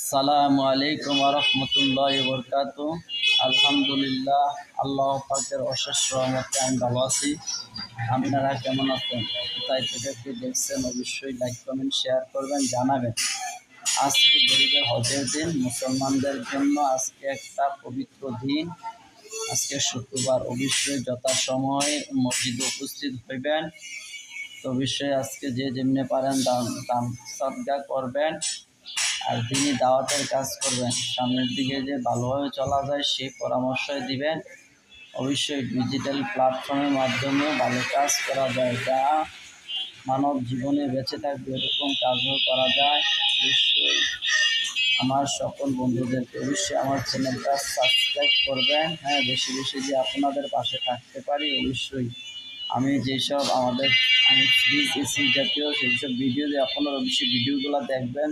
আসসালামু আলাইকুম ওয়া রাহমাতুল্লাহি ওয়া বারাকাতুহু। আলহামদুলিল্লাহ, আল্লাহ পাকের অশেষ রহমতে আমি ভালো আছি। আপনারা কেমন আছেন? কোথায় থেকে কি দেখছেন? অবশ্যই লাইক কমেন্ট শেয়ার করবেন, জানাবেন। আজকে গরিবের হজের দিন, মুসলমানদের জন্য আজকে একটা পবিত্র দিন। আজকে শুক্রবার, অবশ্যই যথাসময়ে মসজিদে উপস্থিত হইবেন। তো অবশ্যই আজকে যে যেমনি পারেন দান সদকা করবেন, আর তিনি দাওয়াতের কাজ করবেন। সামনের দিকে যে ভালোভাবে চলা যায় সেই পরামর্শই দিবেন। অবশ্যই ডিজিটাল প্ল্যাটফর্মের মাধ্যমেও ভালো কাজ করা যায়, যা মানব জীবনে বেঁচে থাকবে এরকম কাজও করা যায়। অবশ্যই আমার সকল বন্ধুদেরকে অবশ্যই আমার চ্যানেলটা সাবস্ক্রাইব করবেন। হ্যাঁ, বেশি বেশি যে আপনাদের পাশে থাকতে পারি। অবশ্যই আমি যেসব আমি ফ্রিজ এসি জাতীয় সেই সব ভিডিও দিয়ে আপনারা অবশ্যই ভিডিওগুলো দেখবেন।